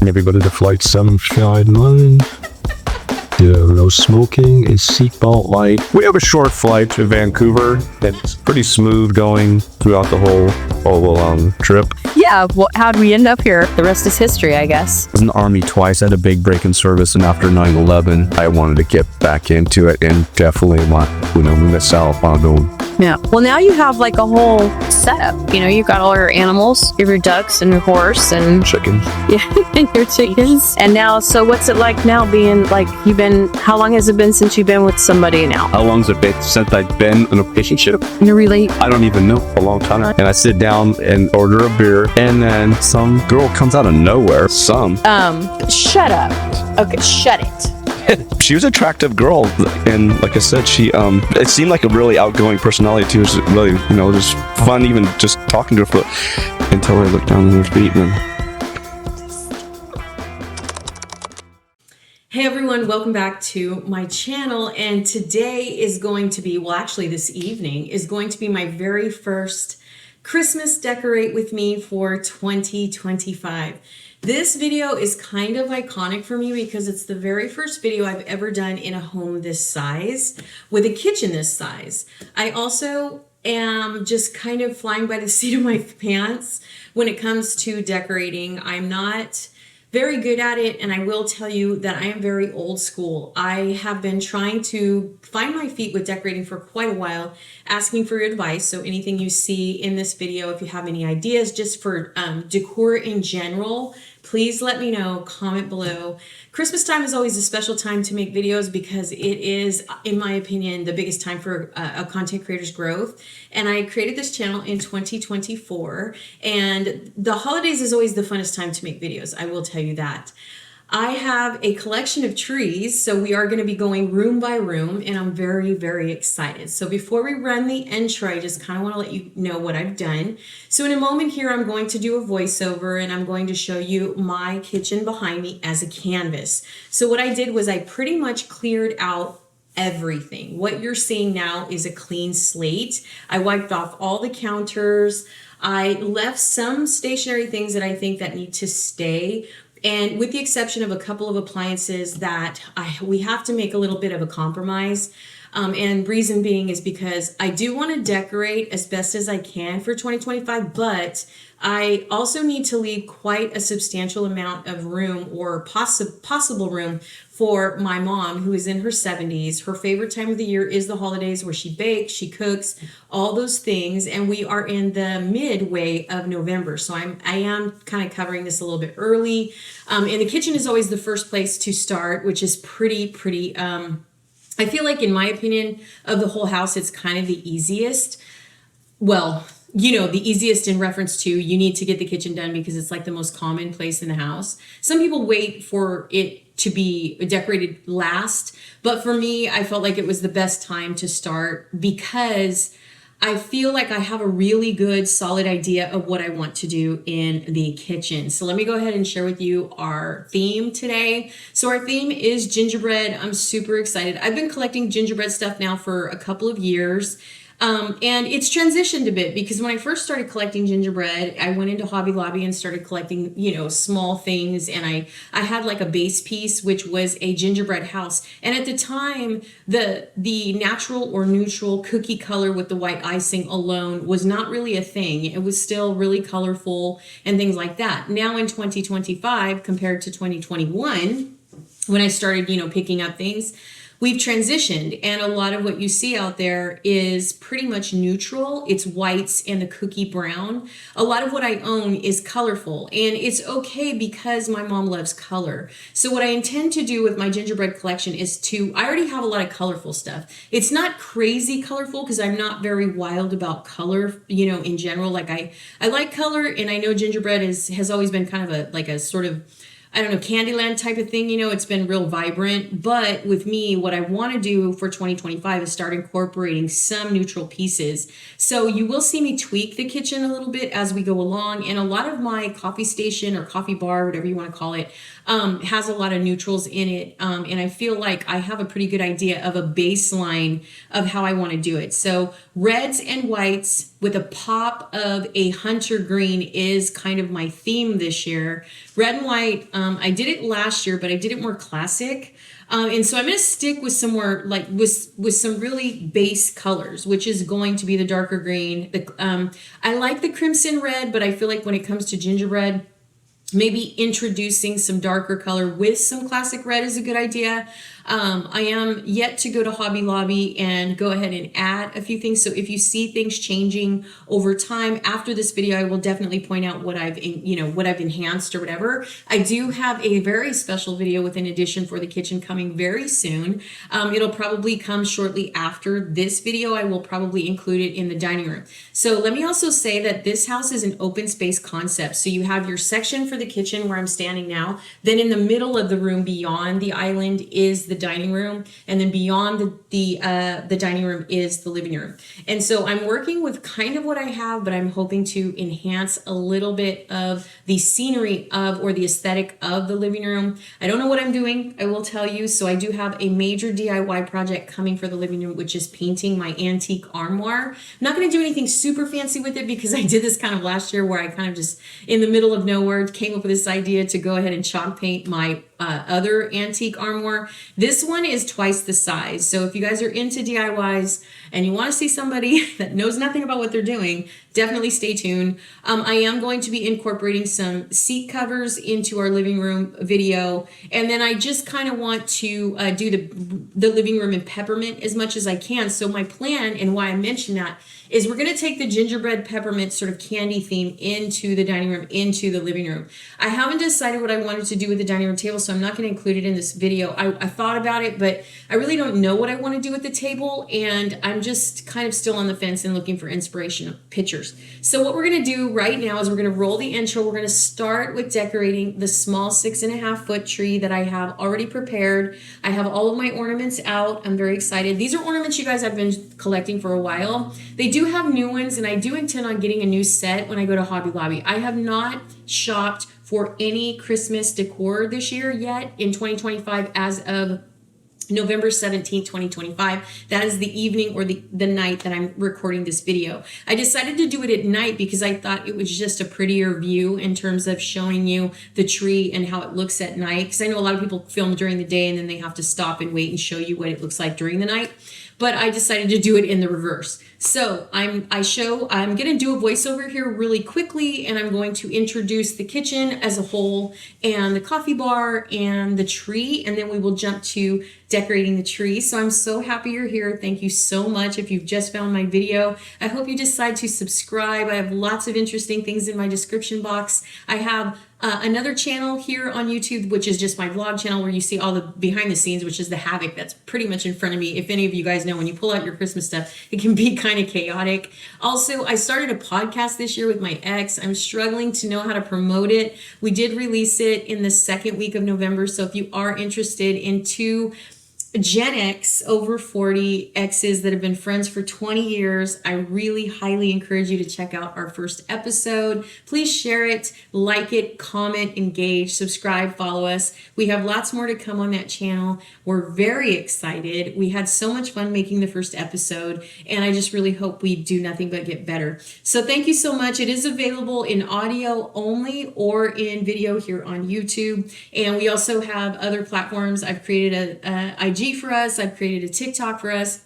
Everybody to flight 759. No smoking, a seatbelt light. We have a short flight to Vancouver. It's pretty smooth going throughout the whole trip. Yeah, well, how'd we end up here? The rest is history, I guess. I was in the Army twice. I had a big break in service, and after 9/11, I wanted to get back into it, and definitely miss out on those. Yeah. Well, now you have like a whole setup. You've got all your animals, you have your ducks and your horse and Chickens. yeah, and your chickens. And now, so what's it like now being like, how long has it been since you've been with somebody now? How long's it been since I've been in a relationship? You're really? I don't even know. A long time. And I sit down and order a beer, and then some girl comes out of nowhere. Shut up. Okay, shut it. She was an attractive girl, and like I said, she it seemed like a really outgoing personality too. It was really, just fun even just talking to her until I looked down at her feet. And Hey everyone, welcome back to my channel, and today is going to be, well actually this evening is going to be my very first Christmas decorate with me for 2025. This video is kind of iconic for me because it's the very first video I've ever done in a home this size with a kitchen this size. I also am just kind of flying by the seat of my pants when it comes to decorating. I'm not very good at it, and I will tell you that I am very old school. I have been trying to find my feet with decorating for quite a while, asking for your advice. So anything you see in this video, if you have any ideas just for decor in general, please let me know, comment below. Christmas time is always a special time to make videos because it is, in my opinion, the biggest time for a content creator's growth. And I created this channel in 2024, and the holidays is always the funnest time to make videos. I will tell you that. I have a collection of trees, so we are going to be going room by room, and I'm very, very excited. So before we run the intro, I just kind of want to let you know what I've done. So in a moment here, I'm going to do a voiceover, and I'm going to show you my kitchen behind me as a canvas. So what I did was I pretty much cleared out everything. What you're seeing now is a clean slate. I wiped off all the counters. I left some stationary things that I think that need to stay. And with the exception of a couple of appliances that we have to make a little bit of a compromise. And reason being is because I do want to decorate as best as I can for 2025, but I also need to leave quite a substantial amount of room or possible room for my mom, who is in her 70s. Her favorite time of the year is the holidays, where she bakes, she cooks, all those things. And we are in the midway of November. So I am kind of covering this a little bit early. And the kitchen is always the first place to start, which is pretty, I feel like, in my opinion, of the whole house, it's kind of the easiest. Well, the easiest in reference to you need to get the kitchen done because it's like the most common place in the house. Some people wait for it to be decorated last, but for me, I felt like it was the best time to start because I feel like I have a really good, solid idea of what I want to do in the kitchen. So let me go ahead and share with you our theme today. So our theme is gingerbread. I'm super excited. I've been collecting gingerbread stuff now for a couple of years. And it's transitioned a bit because when I first started collecting gingerbread, I went into Hobby Lobby and started collecting, small things. And I had like a base piece, which was a gingerbread house. And at the time, the natural or neutral cookie color with the white icing alone was not really a thing. It was still really colorful and things like that. Now in 2025, compared to 2021, when I started, picking up things, we've transitioned, and a lot of what you see out there is pretty much neutral. It's whites and the cookie brown. A lot of what I own is colorful, and it's okay because my mom loves color. So what I intend to do with my gingerbread collection is I already have a lot of colorful stuff. It's not crazy colorful because I'm not very wild about color, in general. Like I like color, and I know gingerbread has always been kind of a sort of, I don't know, Candyland type of thing. It's been real vibrant. But with me, what I want to do for 2025 is start incorporating some neutral pieces. So you will see me tweak the kitchen a little bit as we go along. And a lot of my coffee station or coffee bar, whatever you want to call it, has a lot of neutrals in it. And I feel like I have a pretty good idea of a baseline of how I want to do it. So reds and whites with a pop of a hunter green is kind of my theme this year. Red and white I did it last year, but I did it more classic. And so I'm going to stick with some more like with some really base colors, which is going to be the darker green. I like the crimson red, but I feel like when it comes to gingerbread, maybe introducing some darker color with some classic red is a good idea. I am yet to go to Hobby Lobby and go ahead and add a few things. So if you see things changing over time after this video, I will definitely point out what I've enhanced or whatever. I do have a very special video with an addition for the kitchen coming very soon. It'll probably come shortly after this video. I will probably include it in the dining room. So let me also say that this house is an open space concept. So you have your section for the kitchen where I'm standing now. Then in the middle of the room beyond the island is the dining room, and then beyond the dining room is the living room. And so I'm working with kind of what I have, but I'm hoping to enhance a little bit of the scenery of or the aesthetic of the living room. I don't know what I'm doing, I will tell you. So I do have a major DIY project coming for the living room, which is painting my antique armoire. I'm not going to do anything super fancy with it because I did this kind of last year where I kind of just in the middle of nowhere came up with this idea to go ahead and chalk paint my other antique armoire. This one is twice the size. So if you guys are into DIYs and you want to see somebody that knows nothing about what they're doing, definitely stay tuned. I am going to be incorporating some seat covers into our living room video. And then I just kind of want to do the living room in peppermint as much as I can. So my plan and why I mentioned that is we're going to take the gingerbread peppermint sort of candy theme into the dining room, into the living room. I haven't decided what I wanted to do with the dining room table, so I'm not going to include it in this video. I thought about it, but I really don't know what I want to do with the table, and I'm just kind of still on the fence and looking for inspiration pictures. So what we're going to do right now is we're going to roll the intro. We're going to start with decorating the small 6.5 foot tree that I have already prepared. I have all of my ornaments out. I'm very excited. These are ornaments you guys I've been collecting for a while. They do have new ones, and I do intend on getting a new set when I go to Hobby Lobby. I have not shopped for any Christmas decor this year yet in 2025 as of November 17th, 2025. That is the evening or the night that I'm recording this video. I decided to do it at night because I thought it was just a prettier view in terms of showing you the tree and how it looks at night. Because I know a lot of people film during the day and then they have to stop and wait and show you what it looks like during the night. But I decided to do it in the reverse. So I'm going to do a voiceover here really quickly, and I'm going to introduce the kitchen as a whole and the coffee bar and the tree, and then we will jump to decorating the tree. So I'm so happy you're here. Thank you so much. If you've just found my video, I hope you decide to subscribe. I have lots of interesting things in my description box. I have another channel here on YouTube, which is just my vlog channel where you see all the behind the scenes, which is the havoc that's pretty much in front of me. If any of you guys know, when you pull out your Christmas stuff, it can be kind of chaotic. Also, I started a podcast this year with my ex. I'm struggling to know how to promote it. We did release it in the second week of November. So if you are interested in two Gen X over 40 exes that have been friends for 20 years, I really highly encourage you to check out our first episode. Please share it, like it, comment, engage, subscribe, follow us. We have lots more to come on that channel. We're very excited. We had so much fun making the first episode, and I just really hope we do nothing but get better. So thank you so much. It is available in audio only or in video here on YouTube. And we also have other platforms. I've created a IG for us. I've created a TikTok for us,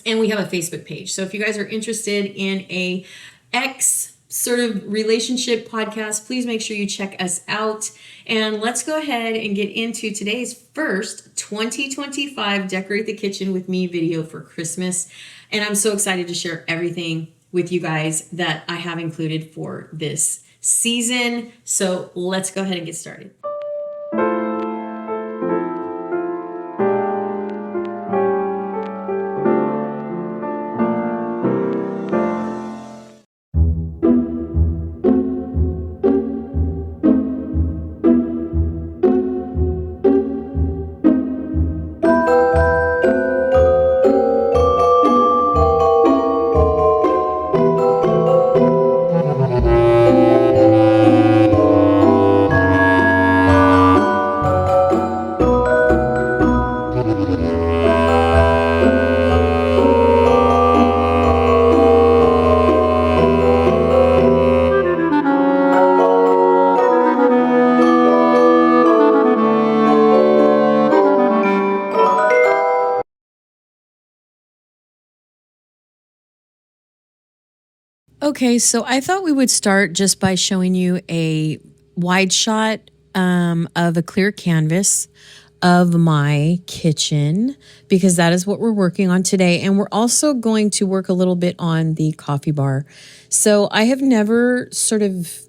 and we have a Facebook page. So if you guys are interested in a ex sort of relationship podcast, please make sure you check us out. And let's go ahead and get into today's first 2025 Decorate the Kitchen with Me video for Christmas. And I'm so excited to share everything with you guys that I have included for this season. So let's go ahead and get started. Okay, so I thought we would start just by showing you a wide shot of a clear canvas of my kitchen, because that is what we're working on today. And we're also going to work a little bit on the coffee bar. So I have never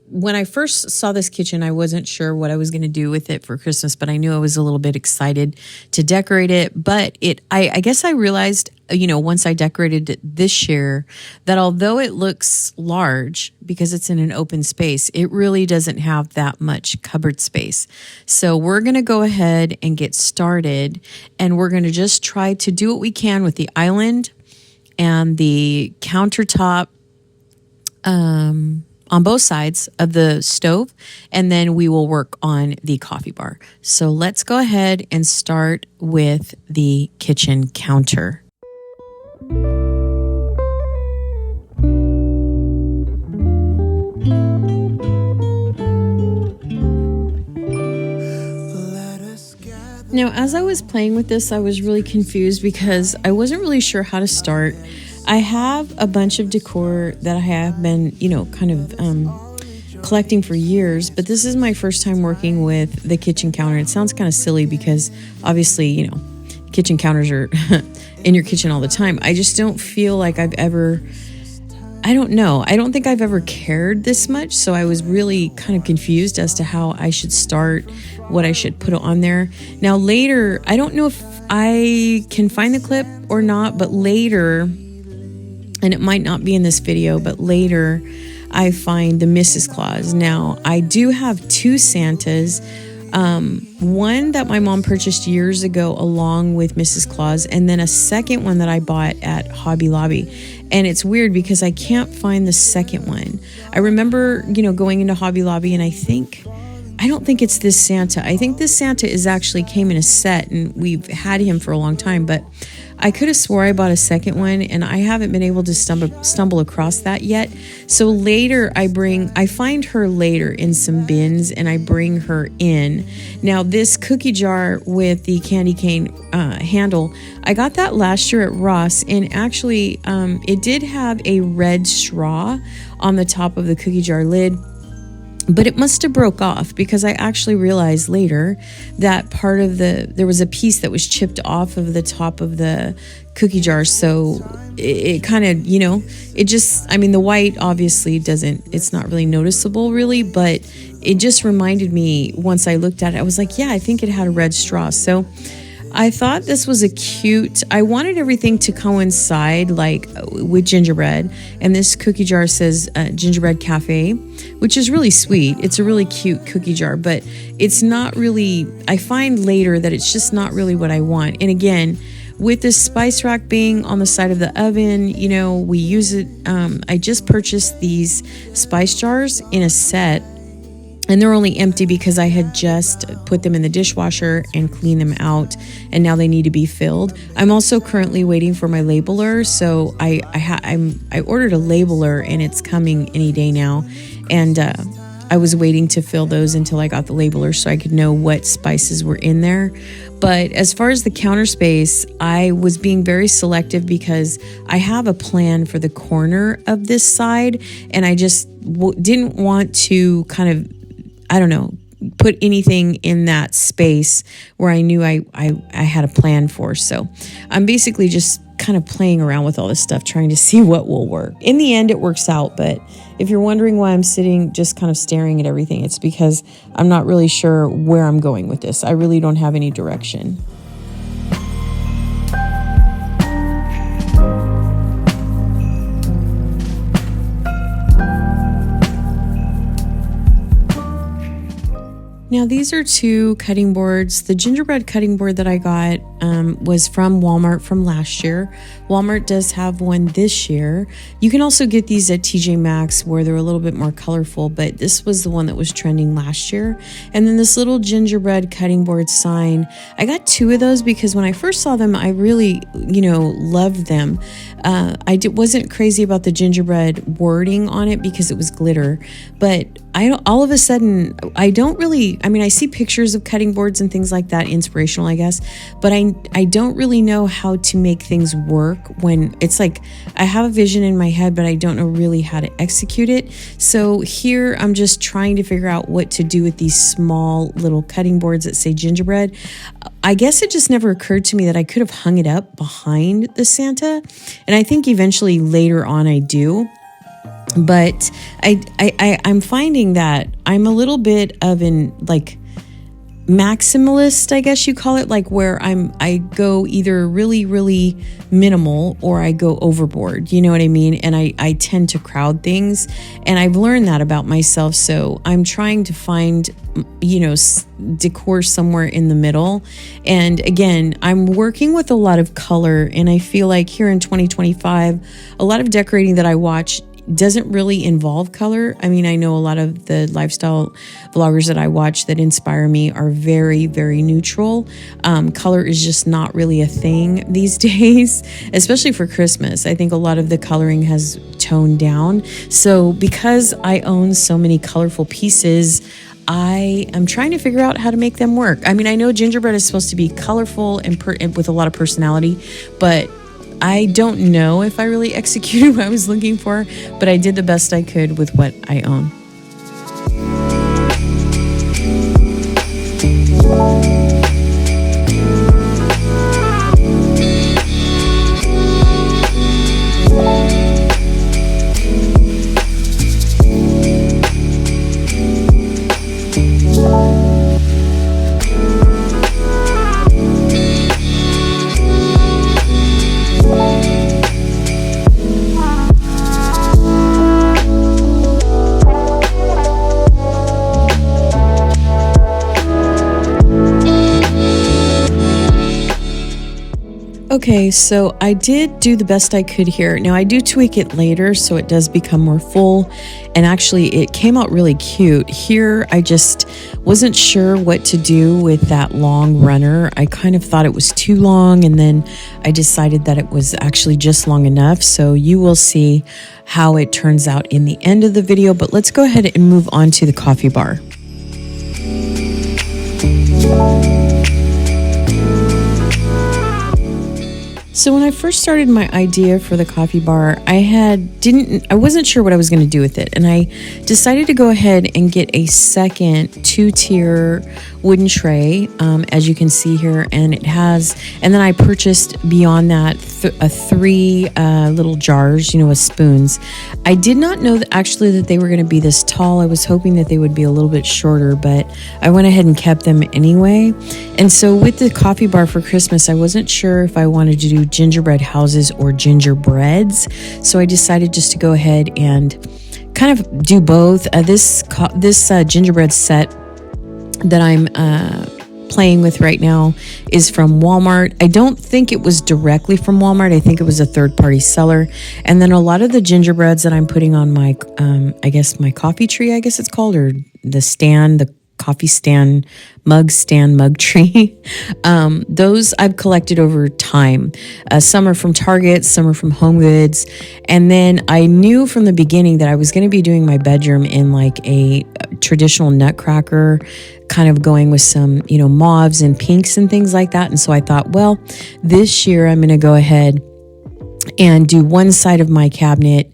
when I first saw this kitchen, I wasn't sure what I was going to do with it for Christmas, but I knew I was a little bit excited to decorate it. But I guess I realized, once I decorated it this year, that although it looks large because it's in an open space, it really doesn't have that much cupboard space. So we're going to go ahead and get started, and we're going to just try to do what we can with the island and the countertop on both sides of the stove, and then we will work on the coffee bar. So let's go ahead and start with the kitchen counter. Now, as I was playing with this, I was really confused because I wasn't really sure how to start. I have a bunch of decor that I have been, collecting for years, but this is my first time working with the kitchen counter. It sounds kind of silly because obviously, kitchen counters are in your kitchen all the time. I just don't feel like I don't think I've ever cared this much. So I was really kind of confused as to how I should start, what I should put on there. Now later, I don't know if I can find the clip or not, but later, and it might not be in this video, but later I find the Mrs. Claus. Now I do have two Santas. One that my mom purchased years ago along with Mrs. Claus, and then a second one that I bought at Hobby Lobby. And it's weird because I can't find the second one. I remember, going into Hobby Lobby, and I don't think it's this Santa. I think this Santa actually came in a set, and we've had him for a long time, but I could have swore I bought a second one, and I haven't been able to stumble across that yet. So later I find her later in some bins, and I bring her in. Now this cookie jar with the candy cane handle, I got that last year at Ross, and actually it did have a red straw on the top of the cookie jar lid. But it must have broke off because I actually realized later that there was a piece that was chipped off of the top of the cookie jar. So it kind of, the white obviously it's not really noticeable really, but it just reminded me once I looked at it, I was like, yeah, I think it had a red straw. So I thought this was I wanted everything to coincide like with gingerbread. And this cookie jar says Gingerbread Cafe, which is really sweet. It's a really cute cookie jar, but it's not really, I find later that it's just not really what I want. And again, with this spice rack being on the side of the oven, we use it. I just purchased these spice jars in a set, and they're only empty because I had just put them in the dishwasher and cleaned them out, and now they need to be filled. I'm also currently waiting for my labeler, so I ordered a labeler, and it's coming any day now. And I was waiting to fill those until I got the labeler so I could know what spices were in there. But as far as the counter space, I was being very selective because I have a plan for the corner of this side, and I just didn't want to kind of, put anything in that space where I knew I had a plan for. So I'm basically just kind of playing around with all this stuff, trying to see what will work. In the end, it works out. But if you're wondering why I'm sitting just kind of staring at everything, it's because I'm not really sure where I'm going with this. I really don't have any direction. Now these are two cutting boards. The gingerbread cutting board that I got was from Walmart from last year. Walmart does have one this year. You can also get these at TJ Maxx where they're a little bit more colorful, but this was the one that was trending last year. And then this little gingerbread cutting board sign, I got two of those because when I first saw them, I really, loved them. I wasn't crazy about the gingerbread wording on it because it was glitter, but all of a sudden, I don't really, I mean, I see pictures of cutting boards and things like that, inspirational, I guess, but I don't really know how to make things work when it's like, I have a vision in my head, but I don't know really how to execute it. So here I'm just trying to figure out what to do with these small little cutting boards that say gingerbread. I guess it just never occurred to me that I could have hung it up behind the Santa. And I think eventually later on I do. But I'm finding that I'm a little bit of an like maximalist, I guess you call it, like where I go either really, really minimal or I go overboard. You know what I mean? And I tend to crowd things, and I've learned that about myself. So I'm trying to find, decor somewhere in the middle. And again, I'm working with a lot of color, and I feel like here in 2025, a lot of decorating that I watch doesn't really involve color. I mean, I know a lot of the lifestyle vloggers that I watch that inspire me are very, very neutral. Color is just not really a thing these days, especially for Christmas. I think a lot of the coloring has toned down. So because I own so many colorful pieces, I am trying to figure out how to make them work. I mean, I know gingerbread is supposed to be colorful and with a lot of personality, but I don't know if I really executed what I was looking for, but I did the best I could with what I own. Okay, so I did do the best I could here. Now I do tweak it later so it does become more full, and actually it came out really cute. Here I just wasn't sure what to do with that long runner. I kind of thought it was too long, and then I decided that it was actually just long enough. So you will see how it turns out in the end of the video, but let's go ahead and move on to the coffee bar. So when I first started my idea for the coffee bar, I wasn't sure what I was going to do with it. And I decided to go ahead and get a second 2-tier wooden tray, as you can see here. And then I purchased beyond that 3 little jars, with spoons. I did not know that they were going to be this tall. I was hoping that they would be a little bit shorter, but I went ahead and kept them anyway. And so with the coffee bar for Christmas, I wasn't sure if I wanted to do gingerbread houses or gingerbreads. So I decided just to go ahead and kind of do both. This gingerbread set that I'm playing with right now is from Walmart. I don't think it was directly from Walmart. I think it was a third-party seller. And then a lot of the gingerbreads that I'm putting on my, my coffee tree, I guess it's called, or the coffee stand, mug tree. Those I've collected over time. Some are from Target, some are from Home Goods. And then I knew from the beginning that I was going to be doing my bedroom in like a traditional nutcracker, kind of going with some, mauves and pinks and things like that. And so I thought, well, this year I'm going to go ahead and do one side of my cabinet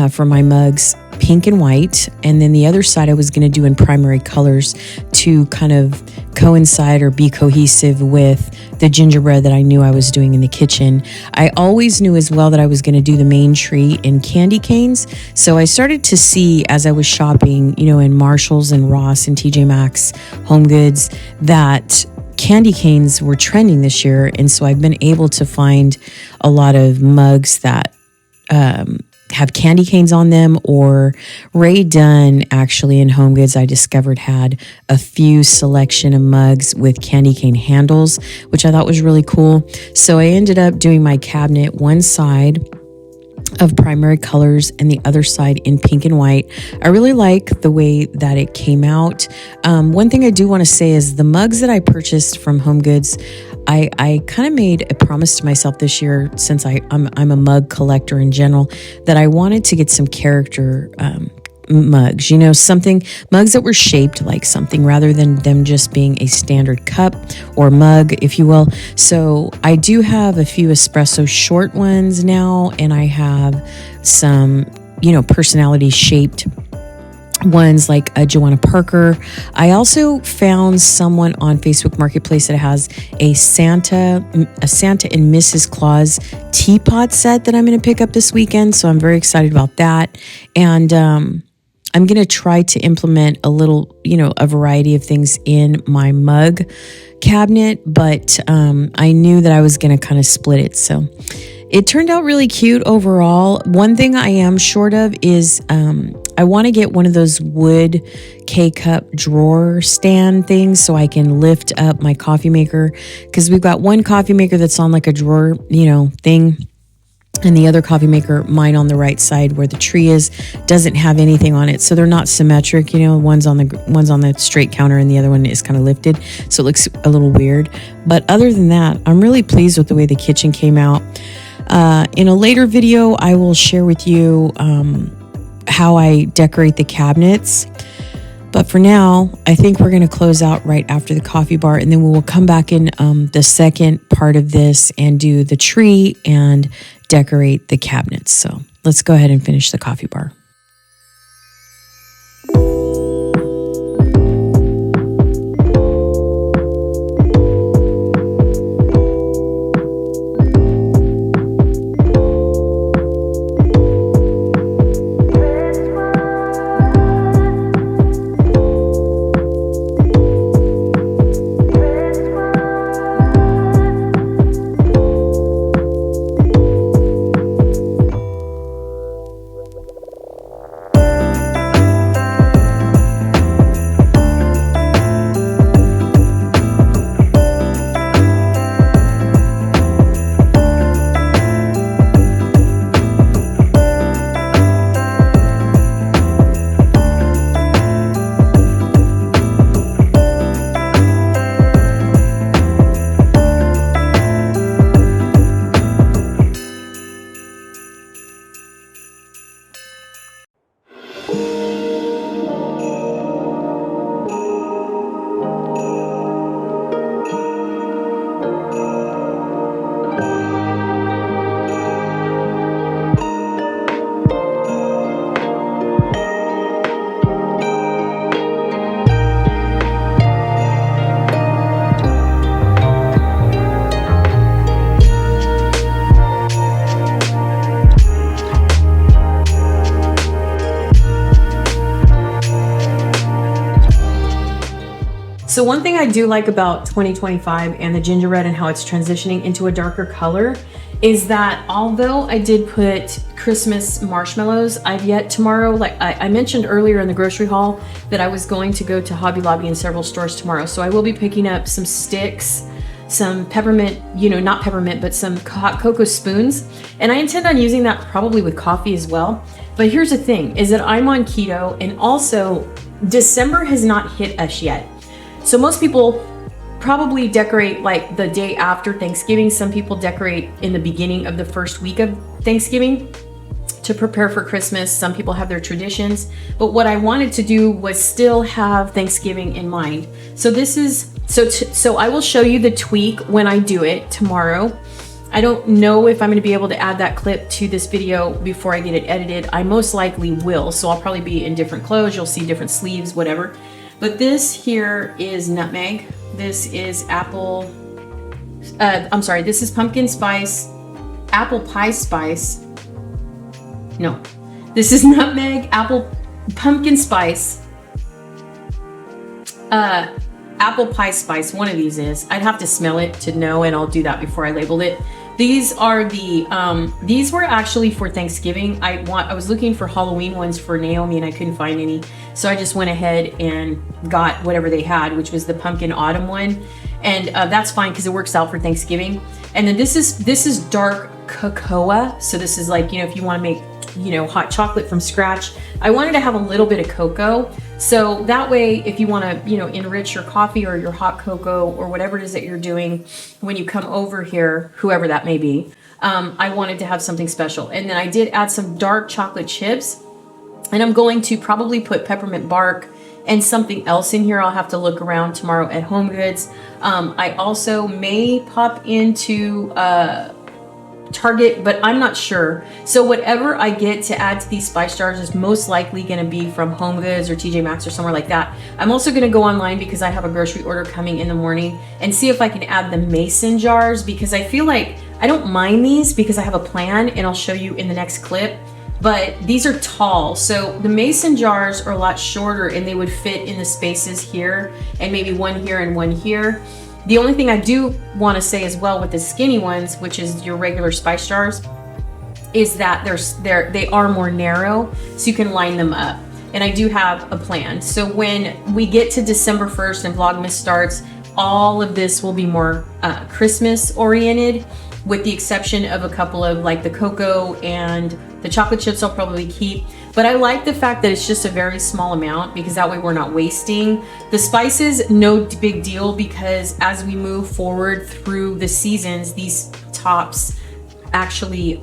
for my mugs pink and white, and then the other side I was going to do in primary colors to kind of coincide or be cohesive with the gingerbread that I knew I was doing in the kitchen. I always knew as well that I was going to do the main tree in candy canes, so I started to see as I was shopping, in Marshalls and Ross and TJ Maxx, Home Goods, that candy canes were trending this year, and so I've been able to find a lot of mugs that have candy canes on them, or Ray Dunn actually in Home Goods I discovered had a few selection of mugs with candy cane handles, which I thought was really cool. So I ended up doing my cabinet one side of primary colors and the other side in pink and white. I really like the way that it came out. One thing I do want to say is the mugs that I purchased from Home Goods, I kind of made a promise to myself this year, since I'm a mug collector in general, that I wanted to get some character mugs, mugs that were shaped like something rather than them just being a standard cup or mug, if you will. So I do have a few espresso short ones now, and I have some, personality shaped ones like a Joanna Parker. I also found someone on Facebook Marketplace that has a Santa and Mrs. Claus teapot set that I'm going to pick up this weekend. So I'm very excited about that. And I'm going to try to implement a little, a variety of things in my mug cabinet, but I knew that I was going to kind of split it. So it turned out really cute overall. One thing I am short of is I want to get one of those wood K-cup drawer stand things so I can lift up my coffee maker, because we've got one coffee maker that's on like a drawer, thing. And the other coffee maker, mine on the right side where the tree is, doesn't have anything on it. So they're not symmetric, one's on the straight counter and the other one is kind of lifted. So it looks a little weird. But other than that, I'm really pleased with the way the kitchen came out. In a later video, I will share with you how I decorate the cabinets. But for now, I think we're going to close out right after the coffee bar, and then we will come back in the second part of this and do the tree and decorate the cabinets. So let's go ahead and finish the coffee bar. So one thing I do like about 2025 and the gingerbread and how it's transitioning into a darker color is that although I did put Christmas marshmallows, I've yet tomorrow, like I mentioned earlier in the grocery haul, that I was going to go to Hobby Lobby and several stores tomorrow. So I will be picking up some sticks, some peppermint, not peppermint, but some hot cocoa spoons. And I intend on using that probably with coffee as well. But here's the thing, is that I'm on keto, and also December has not hit us yet. So most people probably decorate like the day after Thanksgiving. Some people decorate in the beginning of the first week of Thanksgiving to prepare for Christmas. Some people have their traditions, but what I wanted to do was still have Thanksgiving in mind. So this is, so I will show you the tweak when I do it tomorrow. I don't know if I'm going to be able to add that clip to this video before I get it edited. I most likely will. So I'll probably be in different clothes. You'll see different sleeves, whatever. But this here is nutmeg. This is apple, this is pumpkin spice, apple pie spice. No, this is nutmeg, apple, pumpkin spice, apple pie spice. One of these is. I'd have to smell it to know, and I'll do that before I labeled it. These are the, these were actually for Thanksgiving. I was looking for Halloween ones for Naomi and I couldn't find any. So I just went ahead and got whatever they had, which was the pumpkin autumn one. And that's fine because it works out for Thanksgiving. And then this is dark cocoa. So this is like, if you want to make, hot chocolate from scratch. I wanted to have a little bit of cocoa. So that way, if you want to, enrich your coffee or your hot cocoa or whatever it is that you're doing when you come over here, whoever that may be, I wanted to have something special. And then I did add some dark chocolate chips. And I'm going to probably put peppermint bark and something else in here. I'll have to look around tomorrow at Home Goods. I also may pop into Target, but I'm not sure. So whatever I get to add to these spice jars is most likely going to be from Home Goods or TJ Maxx or somewhere like that. I'm also going to go online because I have a grocery order coming in the morning and see if I can add the mason jars, because I feel like I don't mind these because I have a plan, and I'll show you in the next clip. But these are tall, so the mason jars are a lot shorter and they would fit in the spaces here, and maybe one here and one here. The only thing I do want to say as well with the skinny ones, which is your regular spice jars, is that they are more narrow, so you can line them up. And I do have a plan. So when we get to December 1st and Vlogmas starts, all of this will be more Christmas oriented, with the exception of a couple of like the cocoa and the chocolate chips I'll probably keep. But I like the fact that it's just a very small amount, because that way we're not wasting. The spices, no big deal, because as we move forward through the seasons, these tops actually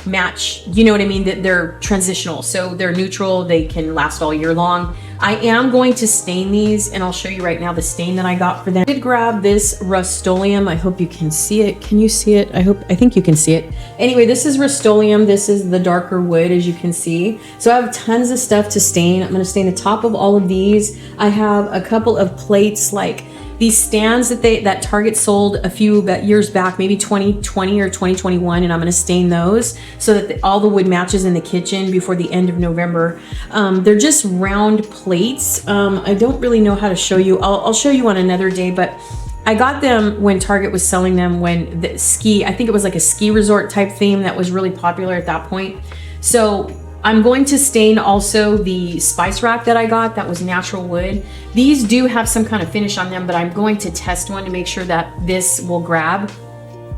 match, you know what I mean? That they're transitional, so they're neutral, they can last all year long. I am going to stain these, and I'll show you right now the stain that I got for them. I did grab this Rust-Oleum. I hope you can see it. Can you see it? I think you can see it. Anyway, this is Rust-Oleum. This is the darker wood, as you can see. So I have tons of stuff to stain. I'm going to stain the top of all of these. I have a couple of plates, like these stands that Target sold a few years back, maybe 2020 or 2021, and I'm gonna stain those so that all the wood matches in the kitchen before the end of November. They're just round plates. I don't really know how to show you. I'll show you on another day, but I got them when Target was selling them when I think it was like a ski resort type theme that was really popular at that point. So I'm going to stain also the spice rack that I got that was natural wood. These do have some kind of finish on them, but I'm going to test one to make sure that this will grab.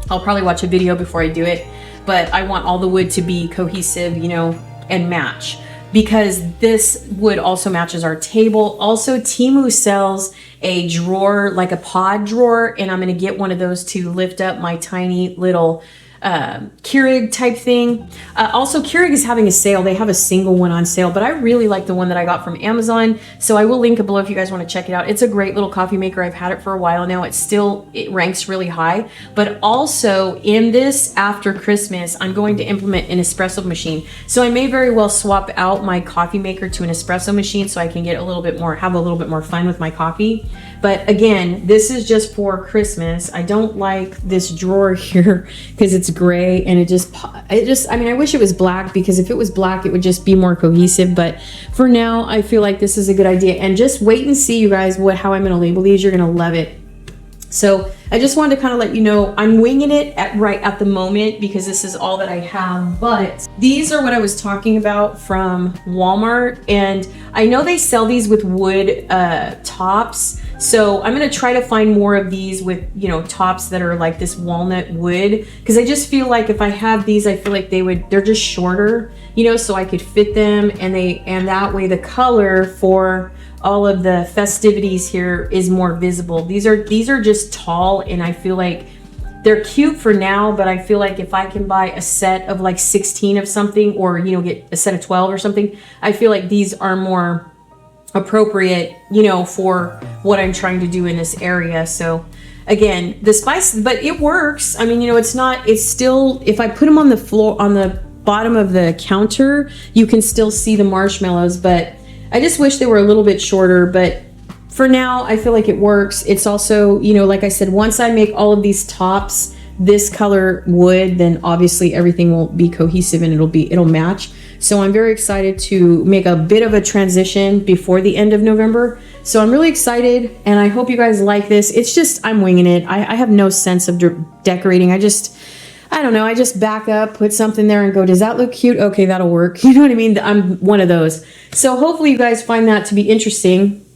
I'll probably watch a video before I do it, but I want all the wood to be cohesive, you know, and match, because this wood also matches our table. Also, Temu sells a drawer, like a pod drawer, and I'm going to get one of those to lift up my tiny little Keurig type thing. Also, Keurig is having a sale. They have a single one on sale, but I really like the one that I got from Amazon, so I will link it below if you guys want to check it out. It's a great little coffee maker. I've had it for a while now. It ranks really high. But also in this after Christmas, I'm going to implement an espresso machine. So I may very well swap out my coffee maker to an espresso machine so I can get have a little bit more fun with my coffee. But again, this is just for Christmas. I don't like this drawer here because it's gray, and I mean, I wish it was black, because if it was black, it would just be more cohesive. But for now, I feel like this is a good idea. And just wait and see, you guys, how I'm going to label these. You're going to love it. So I just wanted to kind of let you know I'm winging it right at the moment, because this is all that I have. But these are what I was talking about from Walmart, and I know they sell these with wood tops. So I'm going to try to find more of these with, you know, tops that are like this walnut wood, because I just feel like if I have these, I feel like they're just shorter, you know, so I could fit them, and that way the color for all of the festivities here is more visible. These are just tall, and I feel like they're cute for now, but I feel like if I can buy a set of like 16 of something, or, you know, get a set of 12 or something, I feel like these are more appropriate, you know, for what I'm trying to do in this area. So again, the spice, but it works. I mean, you know, it's still, if I put them on the floor, on the bottom of the counter, you can still see the marshmallows, but I just wish they were a little bit shorter. But for now, I feel like it works. It's also, you know, like I said, once I make all of these tops this color wood, then obviously everything will be cohesive and it'll match. So I'm very excited to make a bit of a transition before the end of November. So I'm really excited, and I hope you guys like this. It's just, I'm winging it. I have no sense of decorating. I don't know. I just back up, put something there and go, does that look cute? Okay, that'll work. You know what I mean? I'm one of those. So hopefully you guys find that to be interesting.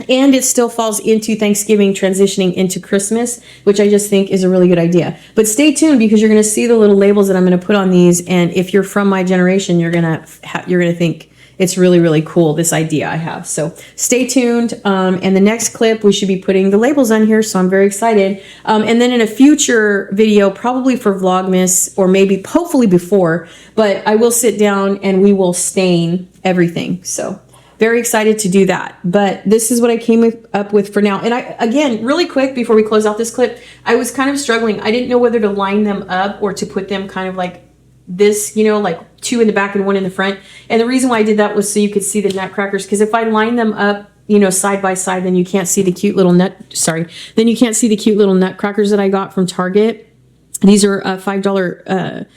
And it still falls into Thanksgiving, transitioning into Christmas, which I just think is a really good idea. But stay tuned, because you're going to see the little labels that I'm going to put on these. And if you're from my generation, you're going to think it's really, really cool, this idea I have. So stay tuned. And the next clip, we should be putting the labels on here. So I'm very excited. And then in a future video, probably for Vlogmas, or maybe hopefully before, but I will sit down and we will stain everything. So very excited to do that. But this is what I came up with for now. And again, really quick before we close out this clip, I was kind of struggling. I didn't know whether to line them up or to put them kind of like this, like 2 in the back and 1 in the front. And the reason why I did that was so you could see the nutcrackers, because if I line them up, side by side, then you can't see the cute little then you can't see the cute little nutcrackers that I got from Target. These are $5.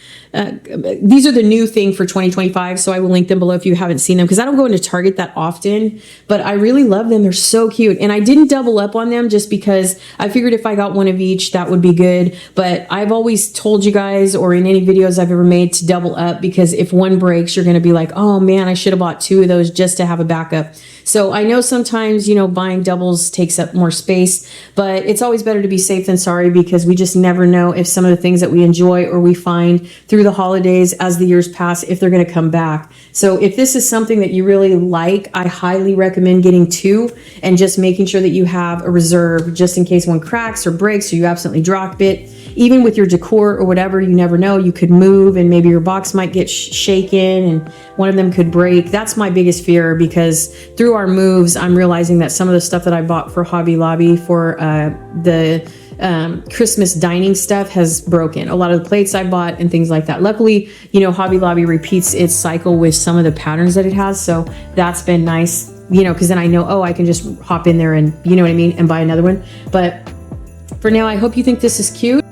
These are the new thing for 2025. So I will link them below if you haven't seen them, because I don't go into Target that often, but I really love them. They're so cute. And I didn't double up on them just because I figured if I got one of each, that would be good. But I've always told you guys, or in any videos I've ever made, to double up, because if one breaks, you're going to be like, oh man, I should have bought 2 of those just to have a backup. So I know sometimes, buying doubles takes up more space, but it's always better to be safe than sorry, because we just never know if some of the things that we enjoy or we find through the holidays as the years pass, if they're going to come back. So if this is something that you really like, I highly recommend getting 2 and just making sure that you have a reserve just in case one cracks or breaks or you absolutely drop it. Even with your decor or whatever, you never know. You could move and maybe your box might get shaken and one of them could break. That's my biggest fear, because through our moves, I'm realizing that some of the stuff that I bought for Hobby Lobby for the Christmas dining stuff has broken. A lot of the plates I bought and things like that. Luckily, Hobby Lobby repeats its cycle with some of the patterns that it has. So that's been nice, because then I know, oh, I can just hop in there and, and buy another one. But for now, I hope you think this is cute.